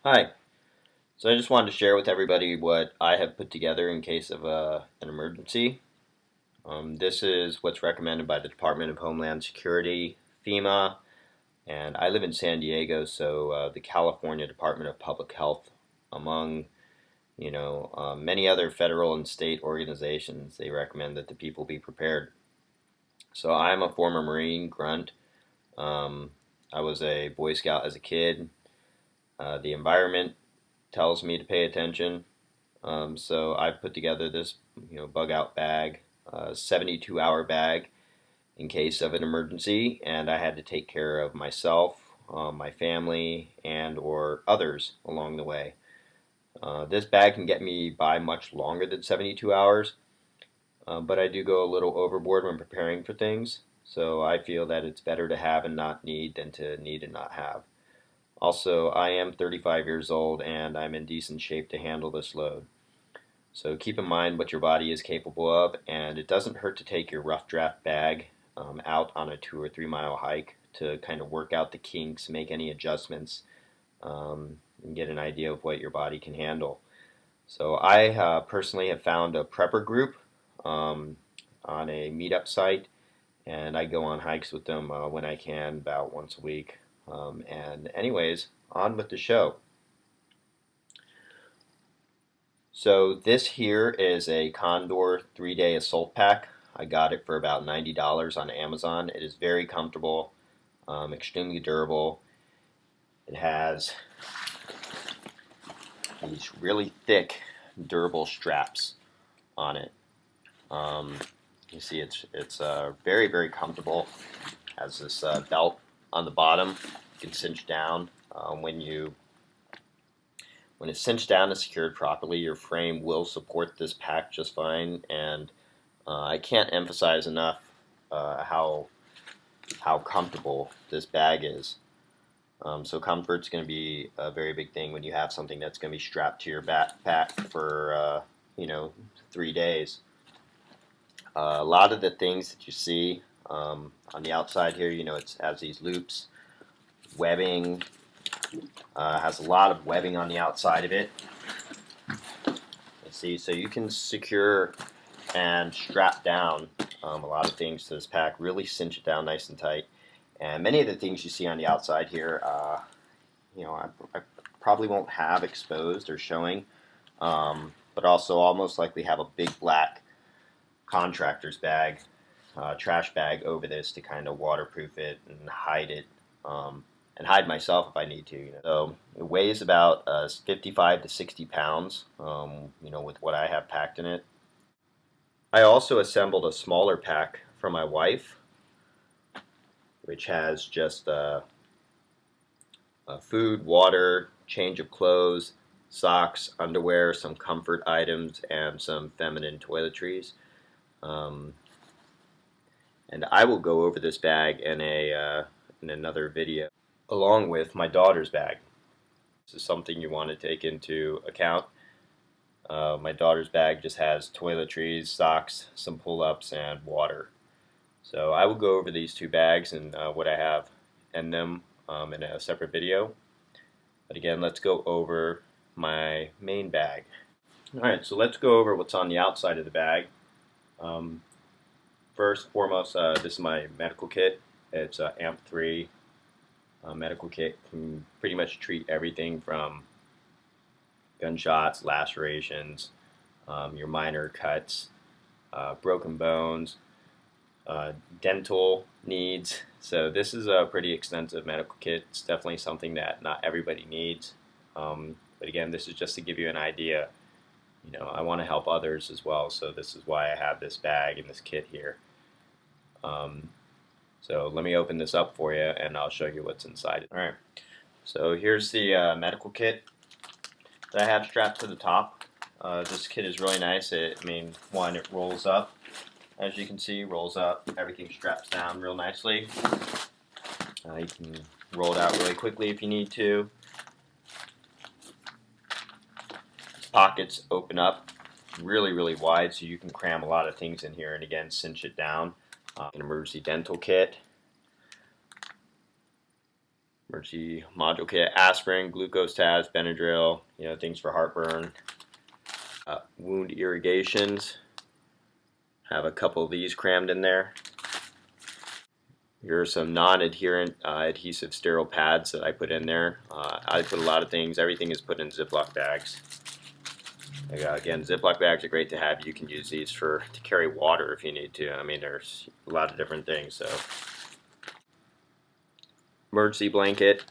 Hi. So I just wanted to share with everybody what I have put together in case of an emergency. This is what's recommended by the Department of Homeland Security, FEMA, and I live in San Diego, so the California Department of Public Health, among many other federal and state organizations, they recommend that the people be prepared. So I'm a former Marine grunt. Um, I was a Boy Scout as a kid. The environment tells me to pay attention. So I've put together this, bug out bag, 72-hour bag in case of an emergency, and I had to take care of myself, my family, and or others along the way. This bag can get me by much longer than 72 hours, but I do go a little overboard when preparing for things. So I feel that it's better to have and not need than to need and not have. Also, I am 35 years old and I'm in decent shape to handle this load. So keep in mind what your body is capable of, and it doesn't hurt to take your rough draft bag out on a 2 or 3 mile hike to kind of work out the kinks, make any adjustments, and get an idea of what your body can handle. So I personally have found a prepper group on a meetup site, and I go on hikes with them when I can, about once a week. And anyways, on with the show. So this here is a Condor 3-day assault pack. I got it for about $90 on Amazon. It is very comfortable, extremely durable. It has these really thick, durable straps on it. Um, you see, it's very comfortable. Has this belt on the bottom. You can cinch down when it's cinched down and secured properly. Your frame will support this pack just fine, and I can't emphasize enough how comfortable this bag is. So comfort's going to be a very big thing when you have something that's going to be strapped to your backpack for 3 days. A lot of the things that you see on the outside here, it has these loops, webbing, has a lot of webbing on the outside of it. Let's see, so you can secure and strap down a lot of things to this pack, really cinch it down nice and tight. And many of the things you see on the outside here, I probably won't have exposed or showing, but also I'll most likely have a big black contractor's bag, trash bag over this to kind of waterproof it and hide it, and hide myself if I need to. So it weighs about 55 to 60 pounds, with what I have packed in it. I also assembled a smaller pack for my wife, which has just food, water, change of clothes, socks, underwear, some comfort items, and some feminine toiletries. Um, and I will go over this bag in another video, along with my daughter's bag. This is something you want to take into account. My daughter's bag just has toiletries, socks, some pull-ups, and water. So I will go over these two bags and what I have in them in a separate video. But again, let's go over my main bag. Alright, so let's go over what's on the outside of the bag. First and foremost, this is my medical kit. It's AMP3 medical kit. Can pretty much treat everything from gunshots, lacerations, your minor cuts, broken bones, dental needs. So this is a pretty extensive medical kit. It's definitely something that not everybody needs. But again, this is just to give you an idea. I want to help others as well, so this is why I have this bag and this kit here. So let me open this up for you and I'll show you what's inside it. Alright, so here's the medical kit that I have strapped to the top. This kit is really nice. One, it rolls up. As you can see, rolls up. Everything straps down real nicely. You can roll it out really quickly if you need to. Pockets open up really wide, so you can cram a lot of things in here and again cinch it down. An emergency dental kit. Emergency module kit, aspirin, glucose tabs, Benadryl, things for heartburn. Wound irrigations. Have a couple of these crammed in there. Here are some non-adherent adhesive sterile pads that I put in there. I put a lot of things. Everything is put in Ziploc bags. Again, Ziploc bags are great to have. You can use these to carry water if you need to. I mean, there's a lot of different things. So, emergency blanket,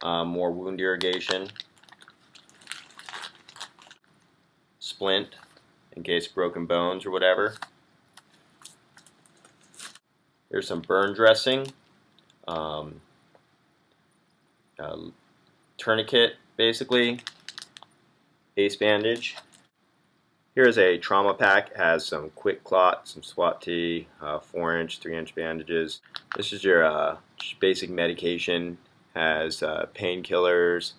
more wound irrigation, splint in case broken bones or whatever. Here's some burn dressing, tourniquet basically, ace bandage. Here's a trauma pack. It has some Quick-clot, some SWAT-T, 4-inch, 3-inch bandages. This is your basic medication. Has painkillers,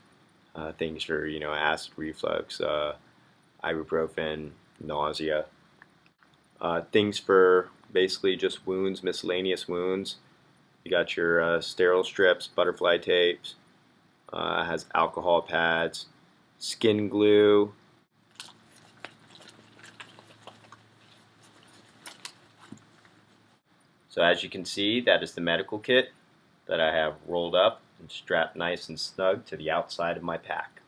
things for acid reflux, ibuprofen, nausea. Things for basically just wounds, miscellaneous wounds. You got your sterile strips, butterfly tapes. Has alcohol pads, skin glue. So as you can see, that is the medical kit that I have rolled up and strapped nice and snug to the outside of my pack.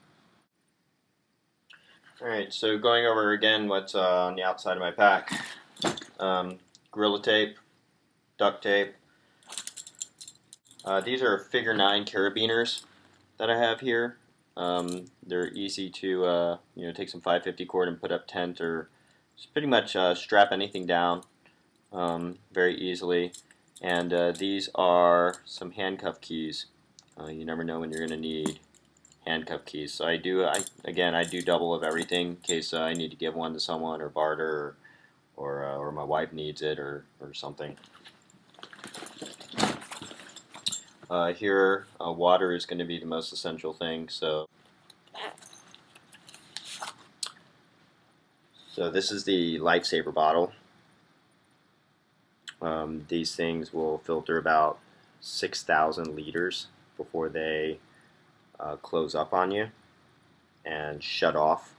Alright, so going over again what's on the outside of my pack. Gorilla tape, duct tape. These are figure 9 carabiners that I have here. They're easy to take some 550 cord and put up tent, or just pretty much strap anything down very easily. And these are some handcuff keys. You never know when you're going to need handcuff keys. So I do double of everything in case I need to give one to someone or barter, or my wife needs it or something. Here, water is going to be the most essential thing. So this is the lifesaver bottle. These things will filter about 6,000 liters before they close up on you and shut off.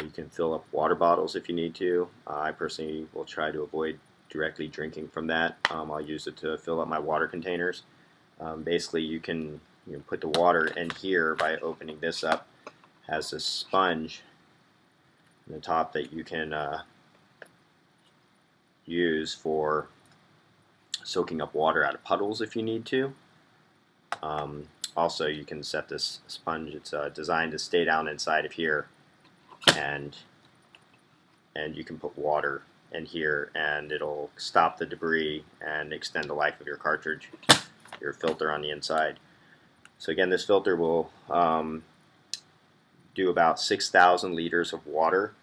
You can fill up water bottles if you need to. I personally will try to avoid directly drinking from that. I'll use it to fill up my water containers. Basically, you can put the water in here by opening this up. It has a sponge on the top that you can use for soaking up water out of puddles if you need to. Also, you can set this sponge. It's designed to stay down inside of here, and you can put water in here, and it'll stop the debris and extend the life of your cartridge, your filter on the inside. So again, this filter will do about 6,000 liters of water,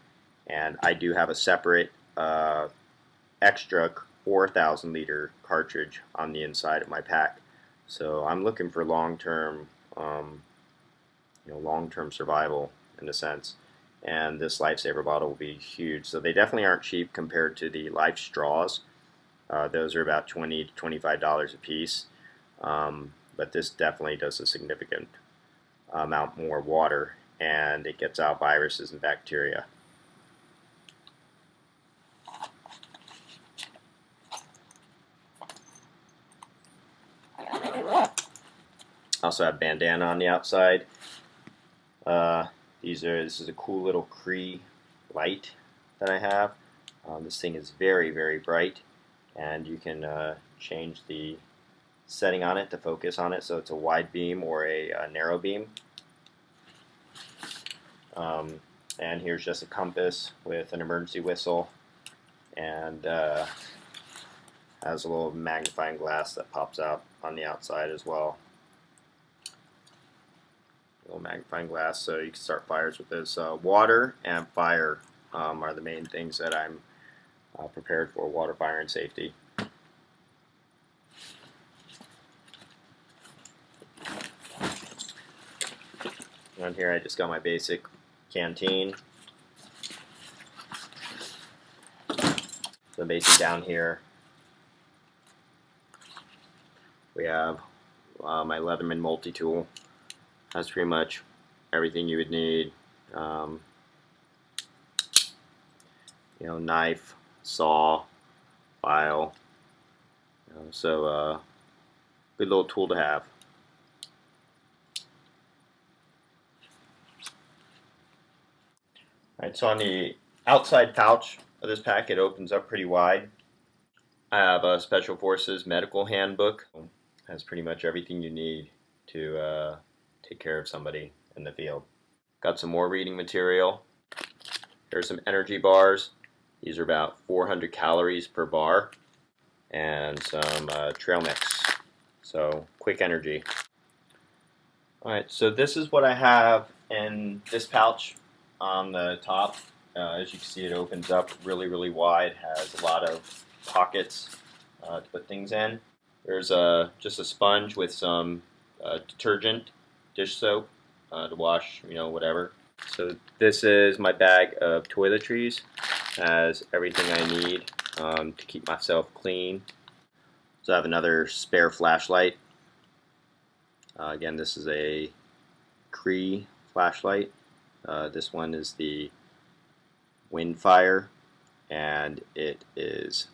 and I do have a separate extra 4,000 liter cartridge on the inside of my pack. So I'm looking for long-term, long-term survival in a sense. And this lifesaver bottle will be huge. So they definitely aren't cheap compared to the Life straws. Those are about $20 to $25 a piece. But this definitely does a significant amount more water, and it gets out viruses and bacteria. Also have bandana on the outside. This is a cool little Cree light that I have. This thing is very, very bright, and you can change the setting on it to focus on it, so it's a wide beam or a narrow beam. And here's just a compass with an emergency whistle, and has a little magnifying glass that pops out on the outside as well. Little magnifying glass, so you can start fires with this. Water and fire are the main things that I'm prepared for: water, fire, and safety. On here, I just got my basic canteen. So basically down here, we have my Leatherman multi-tool. That's pretty much everything you would need. Knife, saw, file. So good little tool to have. Alright, so on the outside pouch of this pack, it opens up pretty wide. I have a Special Forces medical handbook. It has pretty much everything you need to take care of somebody in the field. Got some more reading material. There's some energy bars. These are about 400 calories per bar. And some trail mix. So quick energy. Alright, so this is what I have in this pouch on the top. As you can see, it opens up really wide, has a lot of pockets to put things in. There's just a sponge with some detergent, dish soap to wash, whatever. So this is my bag of toiletries. Has everything I need to keep myself clean. So I have another spare flashlight. Again, this is a Cree flashlight. This one is the Windfire, and it is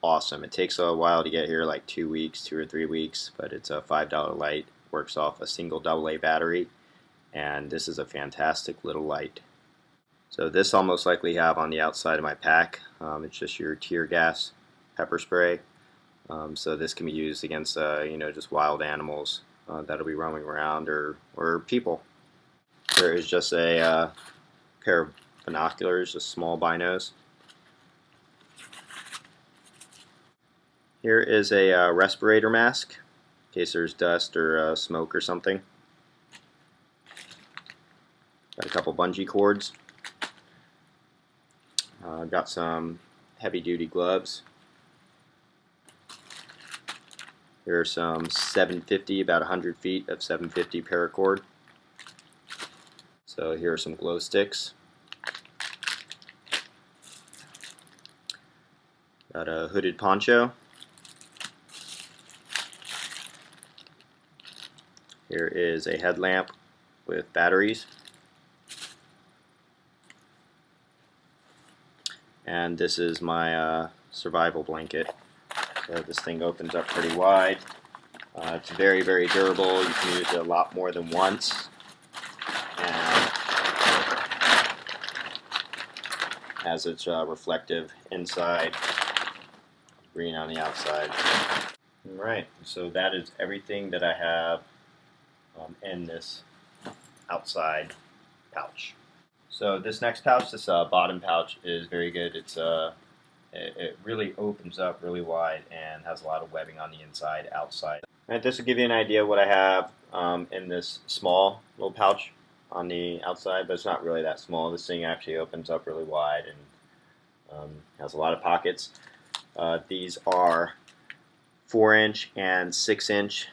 awesome. It takes a while to get here, like 2 weeks, 2 or 3 weeks, but it's a $5 light. Works off a single AA battery, and this is a fantastic little light. So this I'll most likely have on the outside of my pack. It's just your tear gas pepper spray. So this can be used against just wild animals that'll be roaming around, or people. There is just a pair of binoculars, just small binos. Here is a respirator mask in case there's dust or smoke or something. Got a couple bungee cords. Got some heavy-duty gloves. Here are some 750, about 100 feet of 750 paracord. So here are some glow sticks. Got a hooded poncho. Here is a headlamp with batteries. And this is my survival blanket. So this thing opens up pretty wide. It's very durable. You can use it a lot more than once. And has its reflective inside, green on the outside. Alright, so that is everything that I have in this outside pouch. So this next pouch, this bottom pouch, is very good. It really opens up really wide and has a lot of webbing on the inside, outside. Alright, this will give you an idea of what I have in this small little pouch on the outside, but it's not really that small. This thing actually opens up really wide and has a lot of pockets. These are 4-inch and 6-inch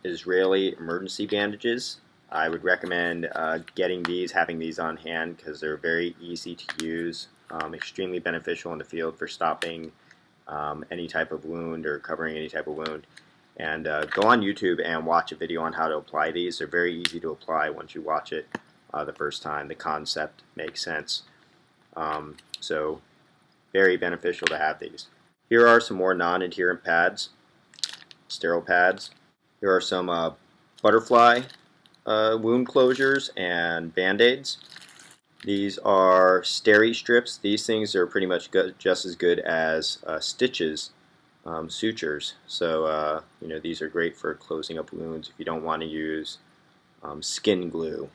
Israeli emergency bandages. I would recommend getting these, having these on hand, because they're very easy to use, extremely beneficial in the field for stopping any type of wound or covering any type of wound. And go on YouTube and watch a video on how to apply these. They're very easy to apply once you watch it the first time. The concept makes sense. So very beneficial to have these. Here are some more non-adherent pads, sterile pads. Here are some butterfly wound closures and band-aids. These are steri-strips. These things are pretty much just as good as stitches, sutures. So these are great for closing up wounds if you don't want to use skin glue.